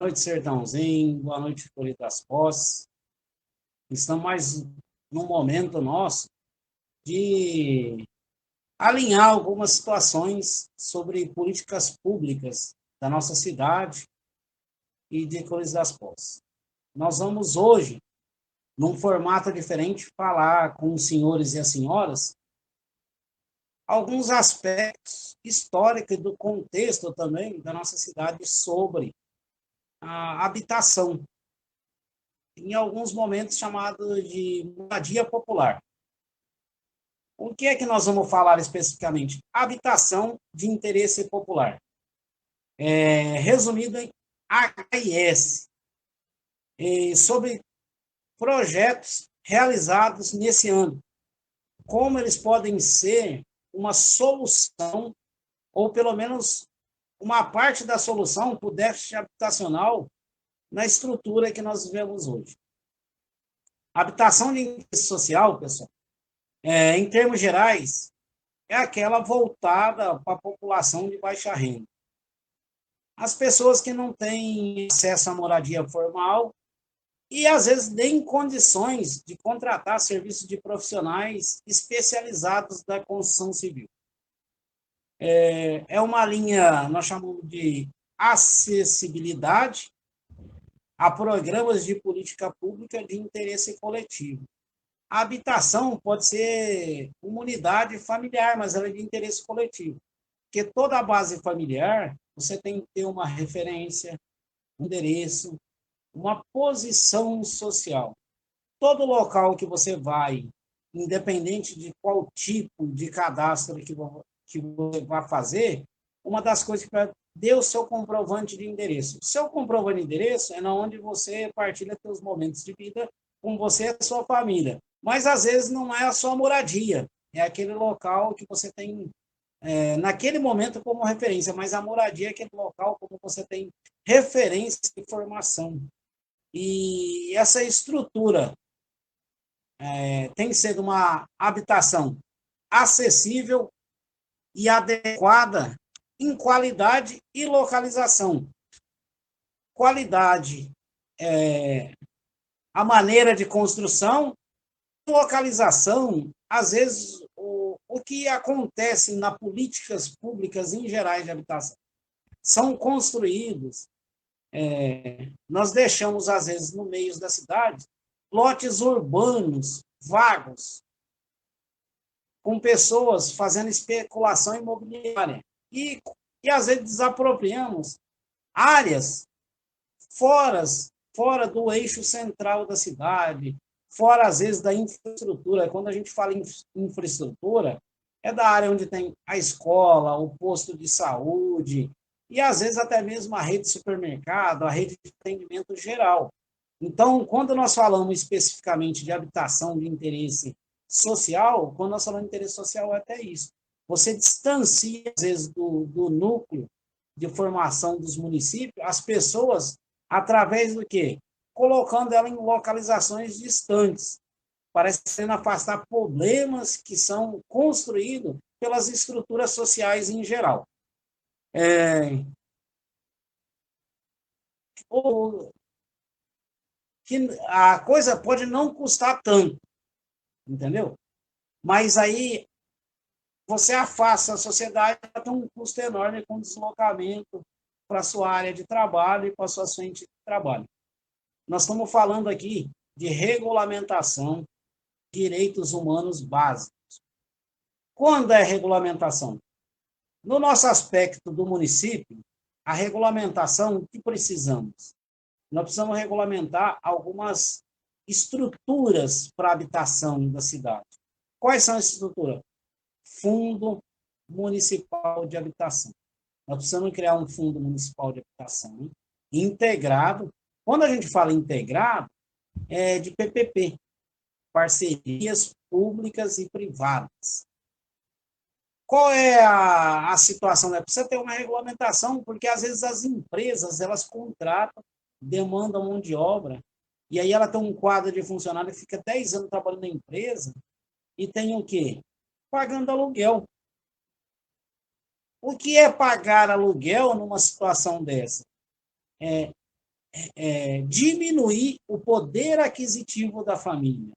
Noite, Sertãozinho. Boa noite, Folha das Posses. Estamos mais num momento nosso de alinhar algumas situações sobre políticas públicas da nossa cidade e de Folha das Posses. Nós vamos hoje, num formato diferente, falar com os senhores e as senhoras alguns aspectos históricos do contexto também da nossa cidade sobre a habitação, em alguns momentos chamado de moradia popular. O que é que nós vamos falar especificamente? Habitação de interesse popular. Resumido em HIS, sobre projetos realizados nesse ano. Como eles podem ser uma solução, ou pelo menos uma parte da solução para o déficit habitacional na estrutura que nós vivemos hoje. Habitação de interesse social, pessoal, em termos gerais, é aquela voltada para a população de baixa renda. As pessoas que não têm acesso à moradia formal e, às vezes, nem condições de contratar serviços de profissionais especializados da construção civil. É uma linha, nós chamamos de acessibilidade a programas de política pública de interesse coletivo. A habitação pode ser uma unidade familiar, mas ela é de interesse coletivo. Porque toda a base familiar, você tem que ter uma referência, um endereço, uma posição social. Todo local que você vai, independente de qual tipo de cadastro que você vai fazer, uma das coisas que vai dê o seu comprovante de endereço. O seu comprovante de endereço é onde você partilha seus momentos de vida com você e a sua família. Mas, às vezes, não é a sua moradia. É aquele local que você tem, naquele momento, como referência. Mas a moradia é aquele local como você tem referência de formação. E essa estrutura tem que ser de uma habitação acessível e adequada em qualidade e localização. Qualidade, a maneira de construção, localização, às vezes, o que acontece nas políticas públicas em geral de habitação. São construídos, nós deixamos, às vezes, no meio da cidade, lotes urbanos, vagos, com pessoas fazendo especulação imobiliária. E às vezes, desapropriamos áreas fora do eixo central da cidade, fora, às vezes, da infraestrutura. Quando a gente fala em infraestrutura, é da área onde tem a escola, o posto de saúde, e, às vezes, até mesmo a rede de supermercado, a rede de atendimento geral. Então, quando nós falamos especificamente de habitação de interesse social, quando nós falamos de interesse social, é até isso. Você distancia, às vezes, do núcleo de formação dos municípios, as pessoas, através do quê? Colocando ela em localizações distantes, parecendo afastar problemas que são construídos pelas estruturas sociais em geral. Que a coisa pode não custar tanto, entendeu? Mas aí você afasta a sociedade, tem um custo enorme com deslocamento para a sua área de trabalho e para a sua frente de trabalho. Nós estamos falando aqui de regulamentação de direitos humanos básicos. Quando é regulamentação? No nosso aspecto do município, a regulamentação, o que precisamos? Nós precisamos regulamentar algumas estruturas para a habitação da cidade. Quais são essas estruturas? Fundo Municipal de Habitação. Nós precisamos criar um Fundo Municipal de Habitação integrado. Quando a gente fala integrado, é de PPP, parcerias públicas e privadas. Qual é a situação? Precisa ter uma regulamentação, porque às vezes as empresas elas contratam, demandam mão de obra, e aí ela tem um quadro de funcionário que fica 10 anos trabalhando na empresa e tem o quê? Pagando aluguel. O que é pagar aluguel numa situação dessa? diminuir o poder aquisitivo da família.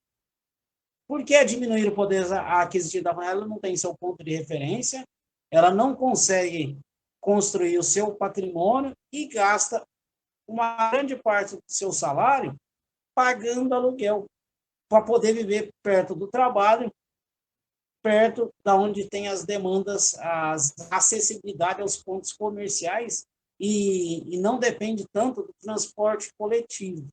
Por que diminuir o poder aquisitivo da família? Ela não tem seu ponto de referência, ela não consegue construir o seu patrimônio e gasta uma grande parte do seu salário pagando aluguel, para poder viver perto do trabalho, perto da onde tem as demandas, a acessibilidade aos pontos comerciais e não depende tanto do transporte coletivo,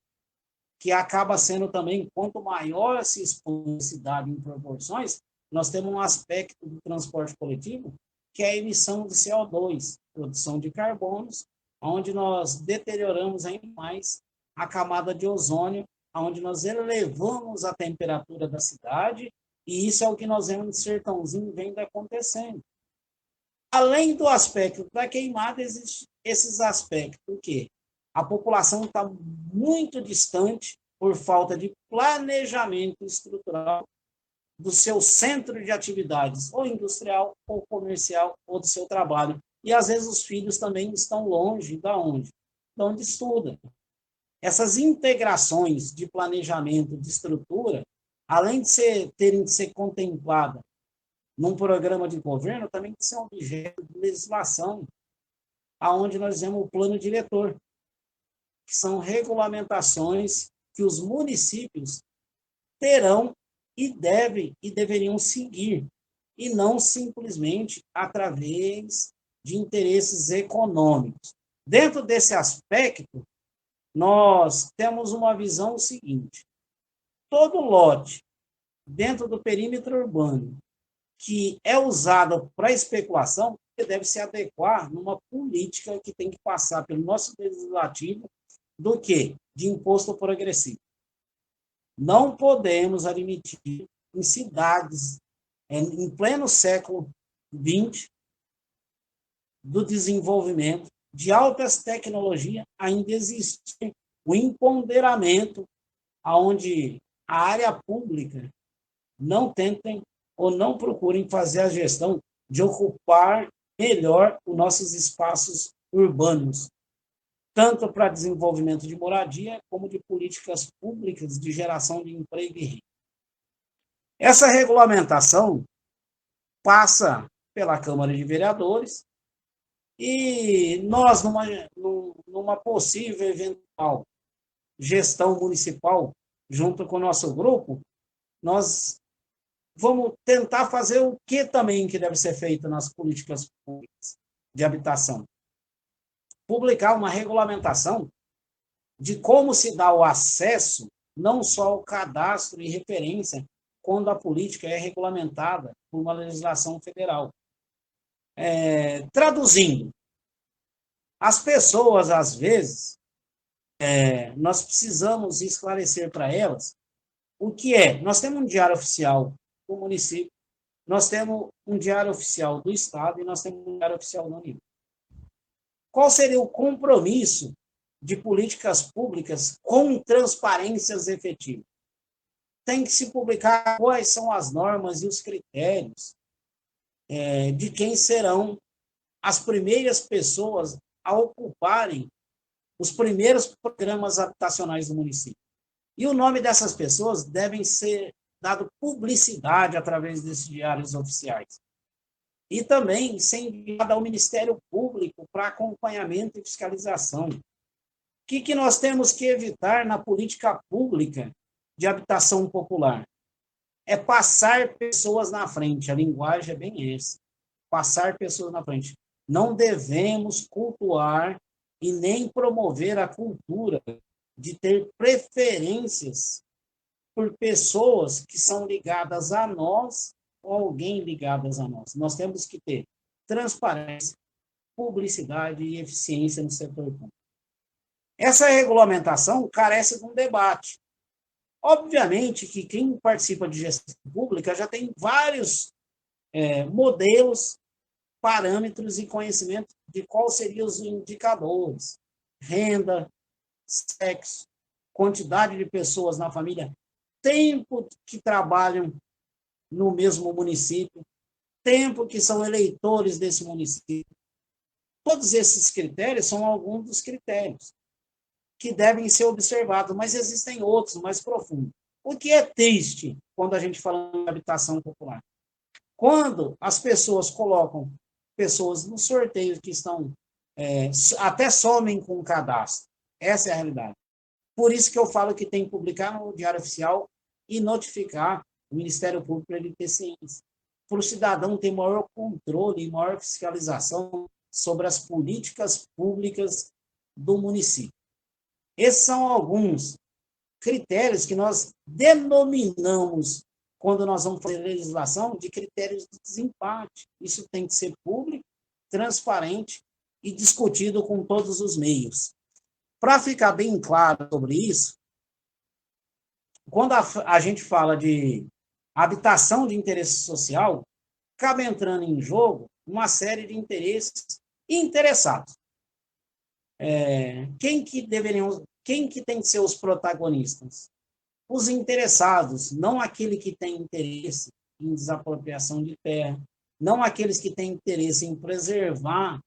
que acaba sendo também, quanto maior se expõe a cidade em proporções, nós temos um aspecto do transporte coletivo, que é a emissão de CO2, produção de carbonos, onde nós deterioramos ainda mais a camada de ozônio, onde nós elevamos a temperatura da cidade, e isso é o que nós vemos no sertãozinho vem acontecendo. Além do aspecto da queimada, existem esses aspectos, porque a população está muito distante por falta de planejamento estrutural do seu centro de atividades, ou industrial, ou comercial, ou do seu trabalho. E, às vezes, os filhos também estão longe de onde estudam. Essas integrações de planejamento, de estrutura, além de terem de ser contempladas num programa de governo, também tem que ser um objeto de legislação, aonde nós vemos o plano diretor, que são regulamentações que os municípios terão e deveriam seguir, e não simplesmente através de interesses econômicos. Dentro desse aspecto, nós temos uma visão seguinte: todo lote dentro do perímetro urbano que é usado para especulação, deve se adequar numa política que tem que passar pelo nosso legislativo do que? De imposto progressivo. Não podemos admitir em cidades, em pleno século XX, do desenvolvimento de altas tecnologias, ainda existe o empoderamento onde a área pública não tentem ou não procurem fazer a gestão de ocupar melhor os nossos espaços urbanos, tanto para desenvolvimento de moradia, como de políticas públicas de geração de emprego e renda. Essa regulamentação passa pela Câmara de Vereadores e nós, numa possível eventual gestão municipal, junto com o nosso grupo, nós vamos tentar fazer o que também que deve ser feito nas políticas públicas de habitação. Publicar uma regulamentação de como se dá o acesso, não só ao cadastro e referência, quando a política é regulamentada por uma legislação federal. Traduzindo, as pessoas, às vezes, nós precisamos esclarecer para elas o que é. Nós temos um diário oficial do município, nós temos um diário oficial do Estado e nós temos um diário oficial da União. Qual seria o compromisso de políticas públicas com transparências efetivas? Tem que se publicar quais são as normas e os critérios de quem serão as primeiras pessoas a ocuparem os primeiros programas habitacionais do município. E o nome dessas pessoas devem ser dado publicidade através desses diários oficiais. E também ser enviado ao Ministério Público para acompanhamento e fiscalização. O que nós temos que evitar na política pública de habitação popular? É passar pessoas na frente. A linguagem é bem essa. Passar pessoas na frente. Não devemos cultuar e nem promover a cultura de ter preferências por pessoas que são ligadas a nós ou alguém ligadas a nós. Nós temos que ter transparência, publicidade e eficiência no setor público. Essa regulamentação carece de um debate. Obviamente que quem participa de gestão pública já tem vários modelos, parâmetros e conhecimento de quais seriam os indicadores: renda, sexo, quantidade de pessoas na família, tempo que trabalham no mesmo município, tempo que são eleitores desse município. Todos esses critérios são alguns dos critérios. que devem ser observados, mas existem outros mais profundos. O que é triste quando a gente fala em habitação popular? Quando as pessoas colocam pessoas no sorteio que estão, até somem com o cadastro. Essa é a realidade. Por isso que eu falo que tem que publicar no Diário Oficial e notificar o Ministério Público para ele ter ciência. Para o cidadão ter maior controle e maior fiscalização sobre as políticas públicas do município. Esses são alguns critérios que nós denominamos, quando nós vamos fazer legislação, de critérios de desempate. Isso tem que ser público, transparente e discutido com todos os meios. Para ficar bem claro sobre isso, quando a gente fala de habitação de interesse social, acaba entrando em jogo uma série de interesses interessados. Quem que tem que ser os protagonistas? Os interessados, não aquele que tem interesse em desapropriação de terra, não aqueles que têm interesse em preservar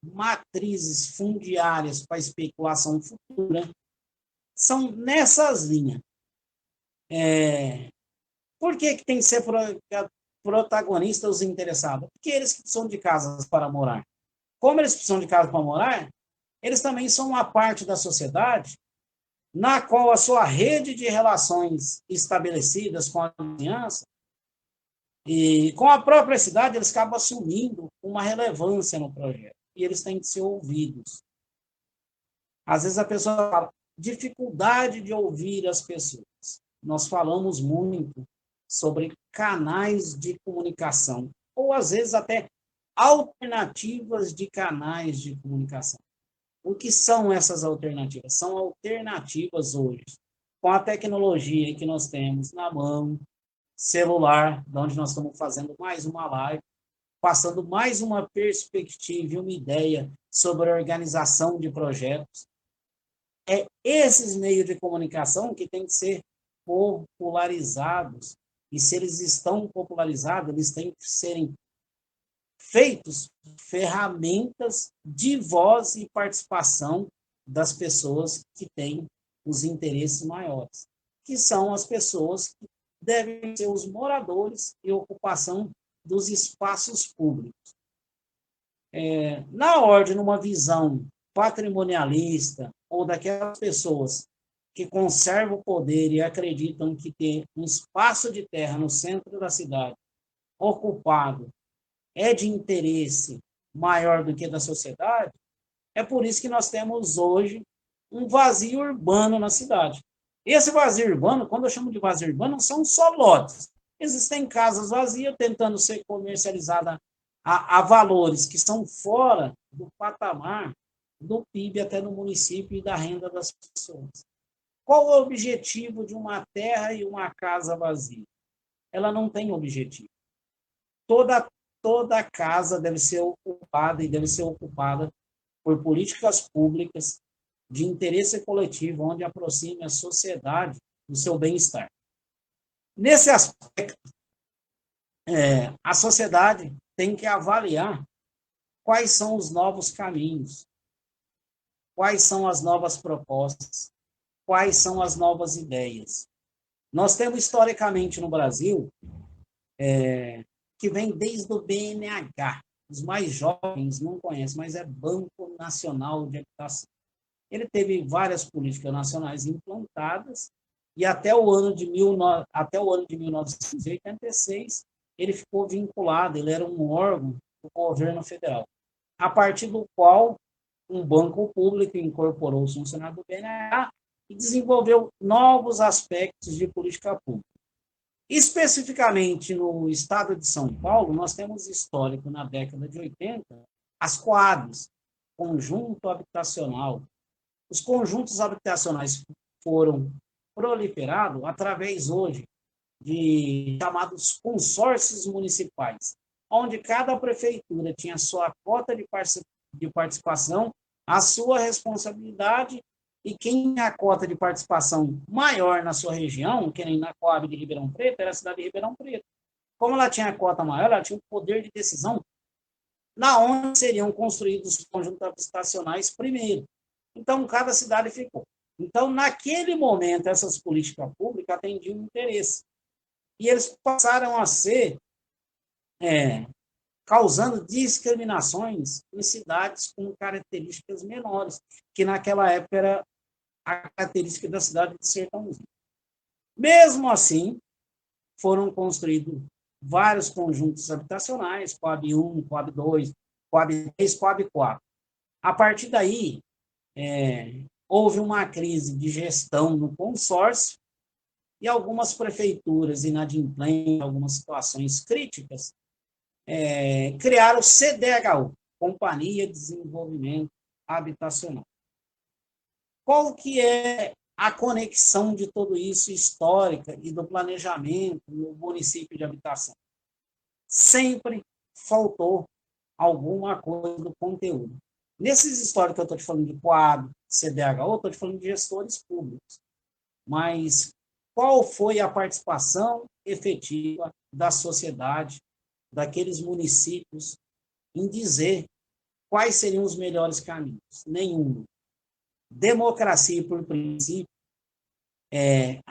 matrizes fundiárias para especulação futura, são nessas linhas. Por que tem que ser protagonista os interessados? Porque eles precisam de casas para morar. Como eles precisam de casa para morar, eles também são uma parte da sociedade na qual a sua rede de relações estabelecidas com a vizinhança e com a própria cidade, eles acabam assumindo uma relevância no projeto. E eles têm que ser ouvidos. Às vezes a pessoa fala, dificuldade de ouvir as pessoas. Nós falamos muito sobre canais de comunicação, ou às vezes até alternativas de canais de comunicação. O que são essas alternativas? São alternativas hoje, com a tecnologia que nós temos na mão, celular, onde nós estamos fazendo mais uma live, passando mais uma perspectiva e uma ideia sobre a organização de projetos. É esses meios de comunicação que têm que ser popularizados, e se eles estão popularizados, eles têm que serem feitos ferramentas de voz e participação das pessoas que têm os interesses maiores, que são as pessoas que devem ser os moradores e ocupação dos espaços públicos. Na ordem, numa visão patrimonialista, ou daquelas pessoas que conservam o poder e acreditam que ter um espaço de terra no centro da cidade ocupado é de interesse maior do que da sociedade, é por isso que nós temos hoje um vazio urbano na cidade. Esse vazio urbano, quando eu chamo de vazio urbano, não são só lotes. Existem casas vazias tentando ser comercializadas a valores que são fora do patamar do PIB até no município e da renda das pessoas. Qual o objetivo de uma terra e uma casa vazia? Ela não tem objetivo. Toda casa deve ser ocupada e deve ser ocupada por políticas públicas de interesse coletivo, onde aproxime a sociedade do seu bem-estar. Nesse aspecto, a sociedade tem que avaliar quais são os novos caminhos, quais são as novas propostas, quais são as novas ideias. Nós temos, historicamente, no Brasil, que vem desde o BNH. Os mais jovens não conhecem, mas é Banco Nacional de Habitação. Ele teve várias políticas nacionais implantadas e até o ano de 1986, ele ficou vinculado, ele era um órgão do governo federal, a partir do qual um banco público incorporou os funcionários do BNH e desenvolveu novos aspectos de política pública. Especificamente no estado de São Paulo, nós temos histórico, na década de 80, as COABs, Conjunto Habitacional. Os conjuntos habitacionais foram proliferados através hoje de chamados consórcios municipais, onde cada prefeitura tinha sua cota de participação, a sua responsabilidade, e quem tinha a cota de participação maior na sua região, que nem na Coab de Ribeirão Preto, era a cidade de Ribeirão Preto. Como ela tinha a cota maior, ela tinha o poder de decisão na onde seriam construídos os conjuntos habitacionais primeiro. Então, cada cidade ficou. Então, naquele momento, essas políticas públicas atendiam o interesse. E eles passaram a ser, causando discriminações em cidades com características menores, que naquela época era a característica da cidade de sertãozinho. Mesmo assim, foram construídos vários conjuntos habitacionais, Coab 1, Coab 2, Coab 3, Coab 4. A partir daí, houve uma crise de gestão no consórcio e algumas prefeituras inadimplentes, em algumas situações críticas, criaram o CDHU, Companhia de Desenvolvimento Habitacional. Qual que é a conexão de tudo isso histórica e do planejamento no município de habitação? Sempre faltou alguma coisa do conteúdo. Nesses históricos que eu estou te falando de Coab, CDHU, eu estou te falando de gestores públicos. Mas qual foi a participação efetiva da sociedade, daqueles municípios, em dizer quais seriam os melhores caminhos? Nenhum. Democracia, por princípio,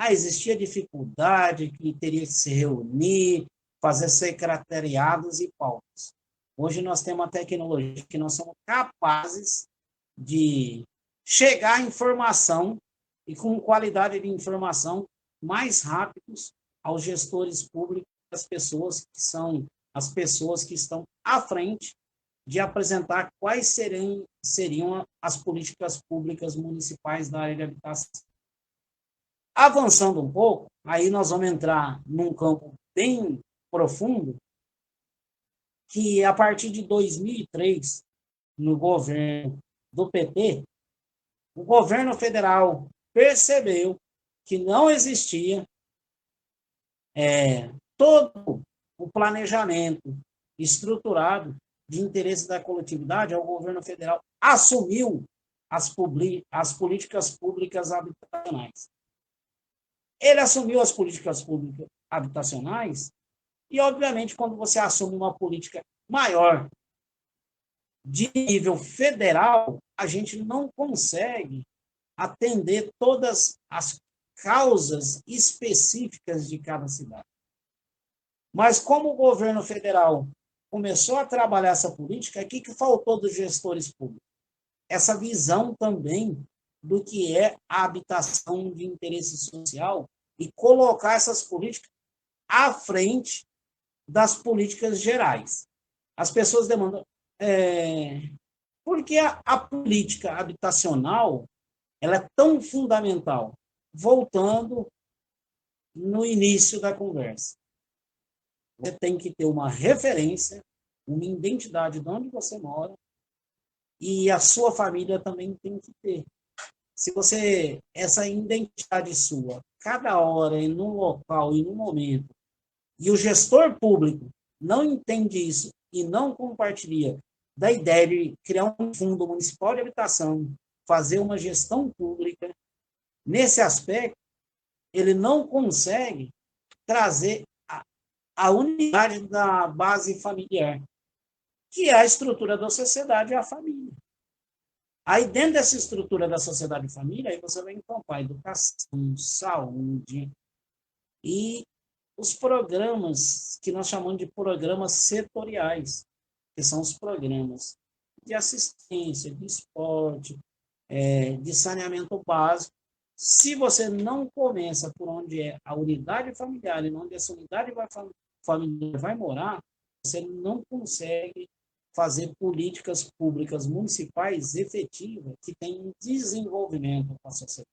existia dificuldade, que teria que se reunir, fazer secretariados e pautas. Hoje nós temos uma tecnologia que nós somos capazes de chegar à informação e com qualidade de informação mais rápidos aos gestores públicos, as pessoas que são as pessoas que estão à frente de apresentar quais seriam as políticas públicas municipais da área de habitação. Avançando um pouco, aí nós vamos entrar num campo bem profundo, que a partir de 2003, no governo do PT, o governo federal percebeu que não existia todo o planejamento estruturado de interesse da coletividade. O governo federal assumiu as políticas públicas habitacionais. Ele assumiu as políticas públicas habitacionais e, obviamente, quando você assume uma política maior de nível federal, a gente não consegue atender todas as causas específicas de cada cidade. Mas como o governo federal começou a trabalhar essa política, o que faltou dos gestores públicos? Essa visão também do que é a habitação de interesse social e colocar essas políticas à frente das políticas gerais. As pessoas demandam, por que a política habitacional ela é tão fundamental? Voltando no início da conversa. Você tem que ter uma referência, uma identidade de onde você mora, e a sua família também tem que ter. Se você, essa identidade sua, cada hora, em um local e num momento, e o gestor público não entende isso e não compartilha da ideia de criar um fundo municipal de habitação, fazer uma gestão pública, nesse aspecto, ele não consegue trazer a unidade da base familiar, que é a estrutura da sociedade e a família. Aí, dentro dessa estrutura da sociedade e família, aí você vai encontrar educação, saúde e os programas que nós chamamos de programas setoriais, que são os programas de assistência, de esporte, de saneamento básico. Se você não começa por onde é a unidade familiar e onde essa unidade familiar vai morar, você não consegue fazer políticas públicas municipais efetivas que tenham desenvolvimento com a sociedade.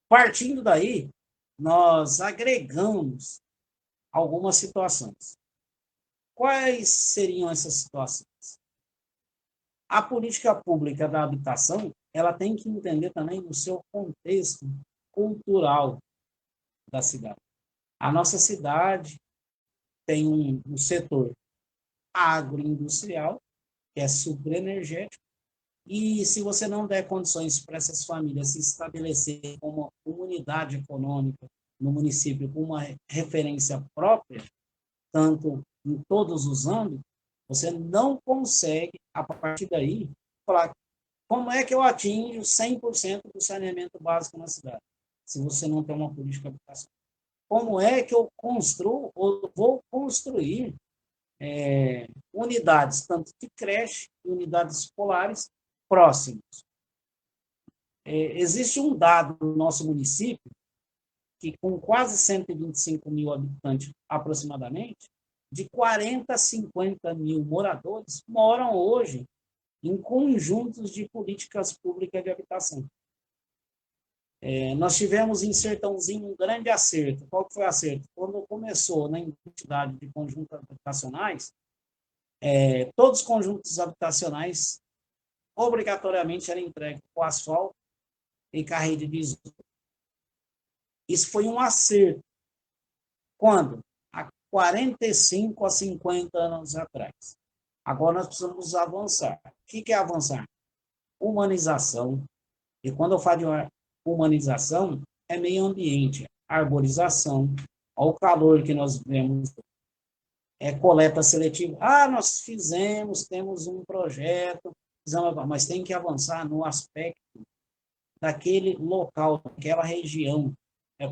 Partindo daí, nós agregamos algumas situações. Quais seriam essas situações? A política pública da habitação, ela tem que entender também o seu contexto cultural da cidade. A nossa cidade tem um setor agroindustrial, que é superenergético, e se você não der condições para essas famílias se estabelecerem como uma comunidade econômica no município com uma referência própria, tanto em todos os âmbitos, você não consegue, a partir daí, falar como é que eu atinjo 100% do saneamento básico na cidade, se você não tem uma política habitacional? Como é que eu construo ou vou construir unidades, tanto de creche e unidades escolares próximas? Existe um dado no nosso município que, com quase 125 mil habitantes aproximadamente, de 40 a 50 mil moradores moram hoje em conjuntos de políticas públicas de habitação. Nós tivemos em Sertãozinho um grande acerto. Qual que foi o acerto? Quando começou na identidade de conjuntos habitacionais, todos os conjuntos habitacionais obrigatoriamente eram entregues com asfalto e carreira de esgoto. Isso foi um acerto. Quando? Há 45 a 50 anos atrás. Agora nós precisamos avançar. O que é avançar? Humanização. E quando eu falo de humanização, é meio ambiente, arborização, ao calor que nós vemos, coleta seletiva. Nós temos um projeto, mas tem que avançar no aspecto daquele local, daquela região,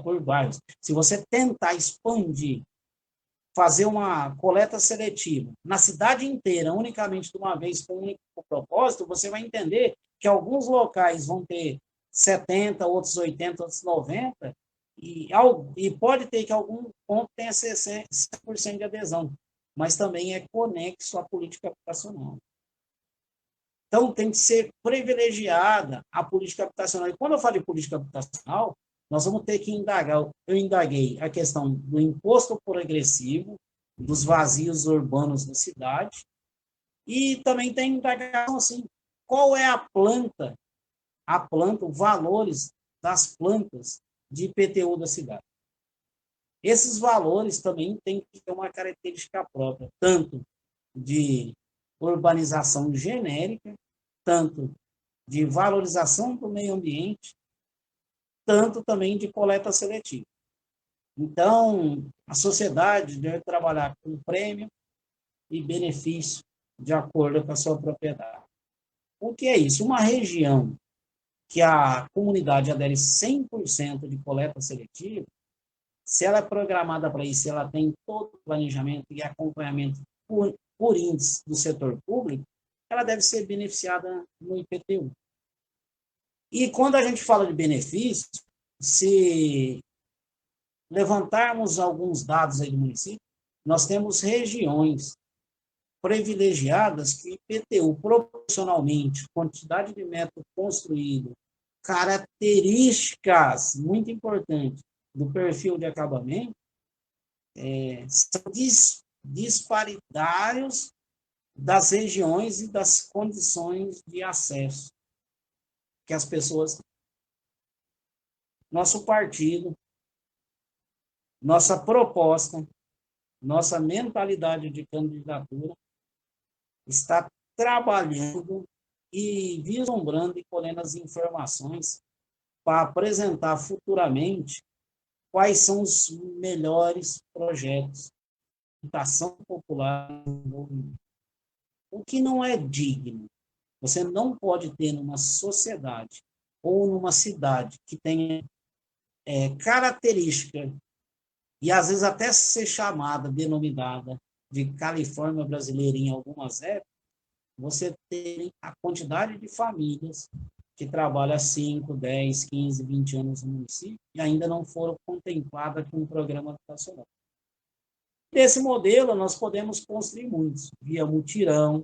por bairros. Se você tentar expandir, fazer uma coleta seletiva na cidade inteira, unicamente de uma vez, com um único propósito, você vai entender que alguns locais vão ter 70, outros 80, outros 90, e pode ter que algum ponto tenha 100% de adesão, mas também é conexo à política habitacional. Então, tem que ser privilegiada a política habitacional. E quando eu falo de política habitacional, nós vamos ter que indagar. Eu indaguei a questão do imposto progressivo, dos vazios urbanos da cidade, e também tem indagação assim, qual é a planta, os valores das plantas de IPTU da cidade. Esses valores também têm que ter uma característica própria, tanto de urbanização genérica, tanto de valorização do meio ambiente, tanto também de coleta seletiva. Então, a sociedade deve trabalhar com prêmio e benefício de acordo com a sua propriedade. O que é isso? Uma região que a comunidade adere 100% de coleta seletiva, se ela é programada para isso, se ela tem todo o planejamento e acompanhamento por índice do setor público, ela deve ser beneficiada no IPTU. E quando a gente fala de benefício, se levantarmos alguns dados aí do município, nós temos regiões privilegiadas que IPTU proporcionalmente, quantidade de metro construído, características muito importantes do perfil de acabamento, são disparitários das regiões e das condições de acesso que as pessoas... Nosso partido, nossa proposta, nossa mentalidade de candidatura está trabalhando e vislumbrando e colhendo as informações para apresentar futuramente quais são os melhores projetos de habitação popular. O que não é digno. Você não pode ter numa sociedade ou numa cidade que tenha característica, e às vezes até ser chamada, denominada de Califórnia brasileira em algumas épocas, você tem a quantidade de famílias que trabalham 5, 10, 15, 20 anos no município e ainda não foram contempladas com um programa habitacional. Desse modelo, nós podemos construir muitos, via mutirão,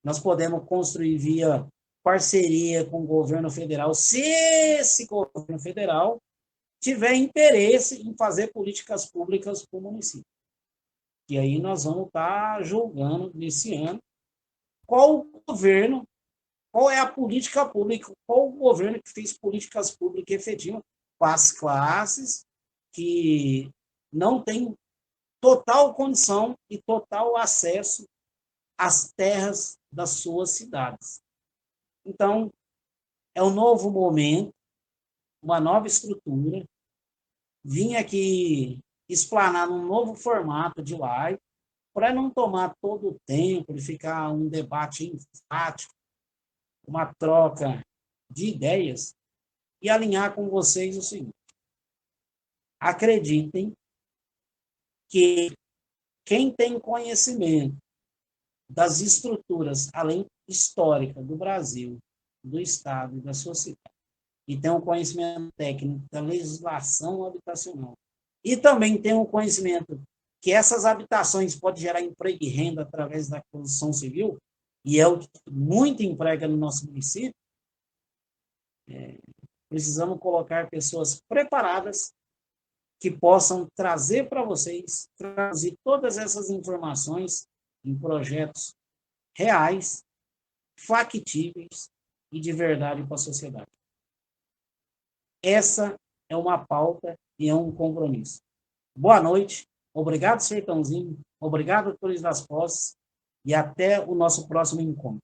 nós podemos construir via parceria com o governo federal, se esse governo federal tiver interesse em fazer políticas públicas para o município. E aí nós vamos estar julgando nesse ano qual é a política pública, qual o governo que fez políticas públicas efetivas para as classes que não têm total condição e total acesso às terras das suas cidades. Então, é um novo momento, uma nova estrutura. Vim aqui explanar num novo formato de live, para não tomar todo o tempo e ficar um debate enfático, uma troca de ideias e alinhar com vocês o seguinte: acreditem que quem tem conhecimento das estruturas, além histórica do Brasil, do Estado e da sua cidade, e tem um conhecimento técnico da legislação habitacional, e também tem um conhecimento que essas habitações podem gerar emprego e renda através da construção civil, e é o que muito emprega no nosso município, precisamos colocar pessoas preparadas que possam trazer para vocês, trazer todas essas informações em projetos reais, factíveis e de verdade para a sociedade. Essa é uma pauta e é um compromisso. Boa noite, obrigado, Sertãozinho, obrigado, Torres das Posses, e até o nosso próximo encontro.